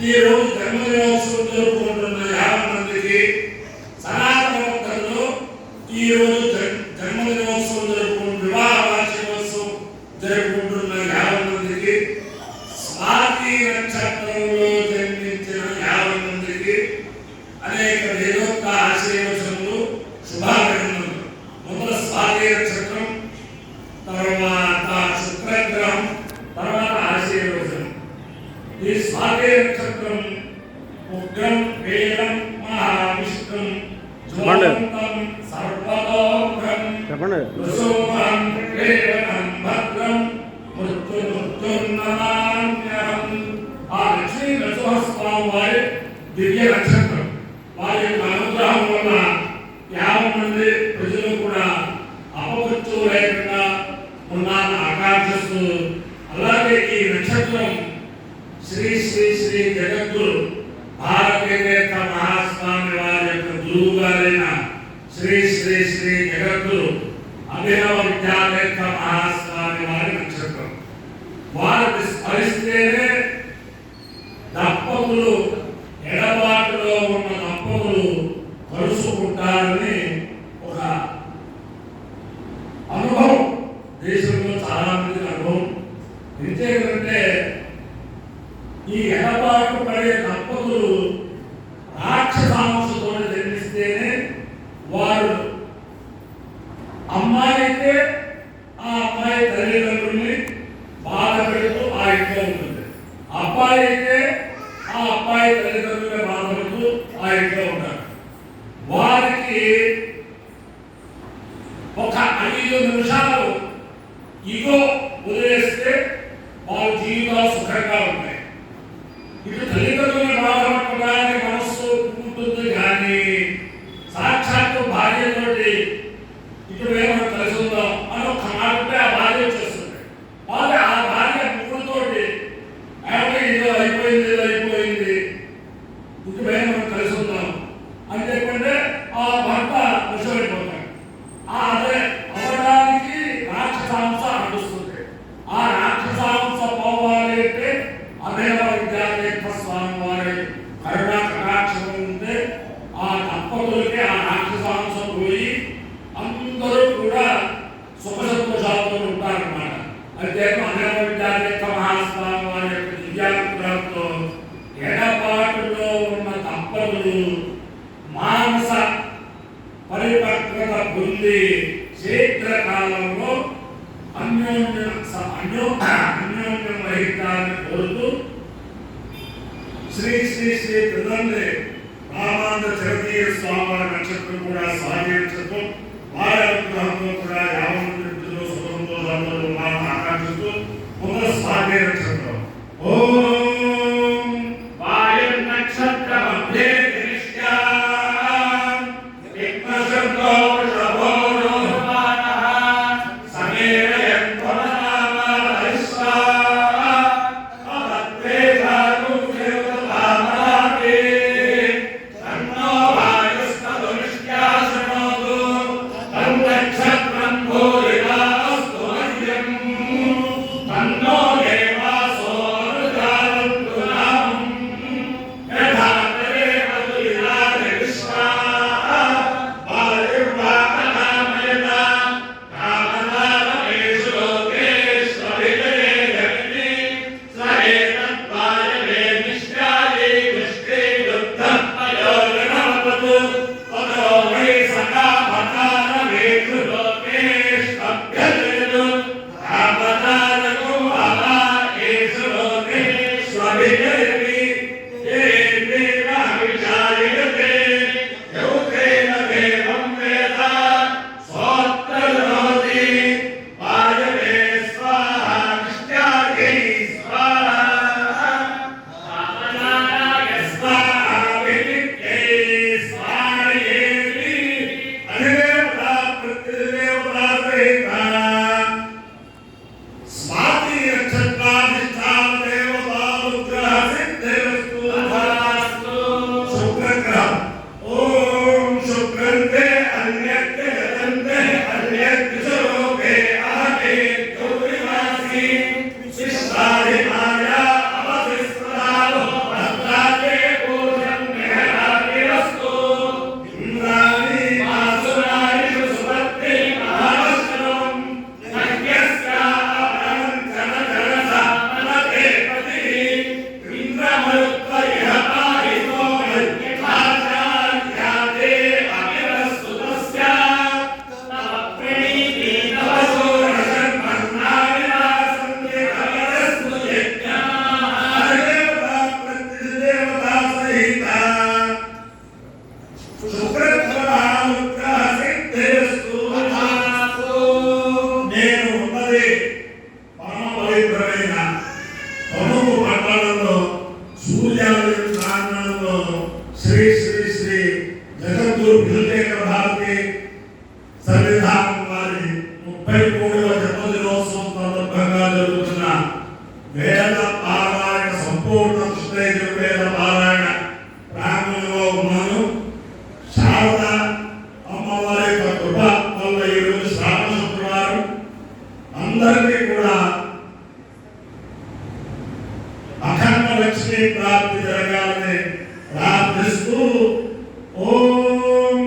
ఈ రోజు జన్మదినోత్సవం జరుపుకుంటున్న 50 మందికి, సనాతన భక్తులు ఈ రోజు జన్మదినోత్సవం జరుపుకుంటున్న, వివాహ వార్షికోత్సవం జరుపుకుంటున్న 50 మందికి, స్వాతి నక్షత్రంలో జన్మించిన 50 మందికి అనేక వేదోక్త ఆశీర్వచనములు, శుభాభినందనలు. మొదట స్వాతి నక్షత్రం, తర్వాత శుక్రగ్రహం, తర్వాత ఆశీర్వచనం. ఈ స్వాతి నక్షత్రం ఉగ్రం వేదం మహావిష్ణుం జ్వలంతం సర్వతోముఖం వసుమహం వేదం భద్రం మృత్యుర్నమామ్యహం. ఆ లక్ష్మీ నరసింహస్వామి వారి దివ్య నక్షత్రం, వారి యొక్క అనుగ్రహం వల్ల 50 మంది ప్రజలు కూడా అపమృత్యువు లేకుండా ఉన్నారని ఆకాంక్షిస్తూ, అలాగే ఈ నక్షత్రం శ్రీ శ్రీ శ్రీ జగద్గురు భారతీయ మహాస్వామి వారి యొక్క గురువు గారైన శ్రీ శ్రీ శ్రీ జగద్గురు అభినవ విద్యావేత్త మహాస్వామి వారి నక్షత్రం. వారిని స్మరిస్తేనే దంపతులు, ఎడబాటులో ఉన్న దంపతులు కలుసుకుంటారని ఒక అనుభవం దేశంలో చాలా మంది అనుభవం. ఎందుకంటే ఈ ఎడబాటు పడే దంపతులు రాక్షసాంశతో జన్మిస్తేనే వారు, అమ్మాయి అయితే ఆ అమ్మాయి తల్లిదండ్రుల్ని బాధ పెడుతూ ఆ ఇంట్లో ఉంటుంది, అబ్బాయి అయితే ఆ అబ్బాయి తల్లిదండ్రులే బాధ పెడుతూ ఆ ఇంట్లో ఉంటారు. వారికి ఒక 5 నిమిషాలు ఇగో వదిలేస్తే వాళ్ళ జీవితాలు సుఖంగా ఉంటాయి. ఇటు తల్లిదండ్రులు బాధపడగానే మనస్సు ఉంటుంది, కానీ సాక్షాత్తు భార్యతోటి ఇప్పుడు ఏమైనా కలిసి ఉందాం అని ఒక మాట ఆ భార్య వచ్చేస్తుంది. వాళ్ళ ఆ భార్య ముగ్గురుతోటి ఏదో అయిపోయింది ఇప్పుడు ఏమైనా కలిసి ఉందాం అని చెప్పంటే ఆ భర్త విషమైపోతాడు. అదే అవ్వడానికి రాక్షసాంశ నడుస్తుంది. ఆ రాక్షసాంశ పోవాలి అంటే అభినవ విద్యావేత్త స్వామి వారి కరుణా కటాక్షం ఉంటే ఆ దంపతులకి ఆ రాక్షసాంశం పోయి అందరూ కూడా సుఖ సంతోషాలతో ఉంటారన్నమాట. అయితే అభినవ విద్యావేత్త మహాస్వామి వారి యొక్క దివ్యానుగ్రహంతో ఎడబాటులో ఉన్న దంపతులు మానస పరిపక్వత పొంది శీఘ్రకాలంలో అన్యోన్యం వహితాన్ని కోరుతూ శ్రీ శ్రీ శ్రీ ప్రదండే రామానంద చరతీయ స్వామి నక్షత్రం కూడా స్వామి నక్షత్రం, వారి అనుగ్రహంతో కూడా 50 మంది వ్యక్తులు సుఖంతో ఉన్నారని ఆకాంక్షిస్తూ మొదల స్వామి నక్షత్రం. ఓం వాయు నక్షత్ర మధ్య స్వాతి నక్షత్రాధిష్టాన దేవతానుగ్రహ సంపూర్ణ కృష్ణయజుర్వేద పారాయణ ప్రాంగణంలో ఉన్నాను. శారద అమ్మవారి యొక్క కృప వల్ల ఈరోజు శ్రావణ శుక్రవారం అందరికీ కూడా అఖండ లక్ష్మీ ప్రాప్తి జరగాలని ప్రార్థిస్తూ ఓం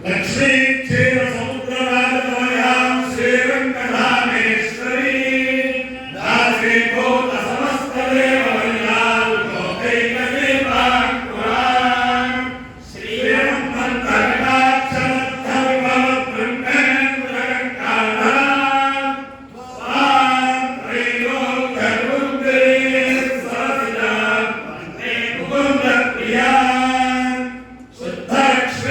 లక్ష్మీ క్షీర సముద్ర రాజమాయాం శ్రీరంగధామేశ్వరీ దాసే భూత సమస్త దేవవల్లాం లోకైకదీపాం పురాం శ్రీరంగకటాక్షరద్ధవిభవ బ్రహ్మేంద్రకంఠాధాం స్వాం త్రైలోక్యవృందే సరసిజాం వందే ముకుంద ప్రియాం శుక్రగ్రహ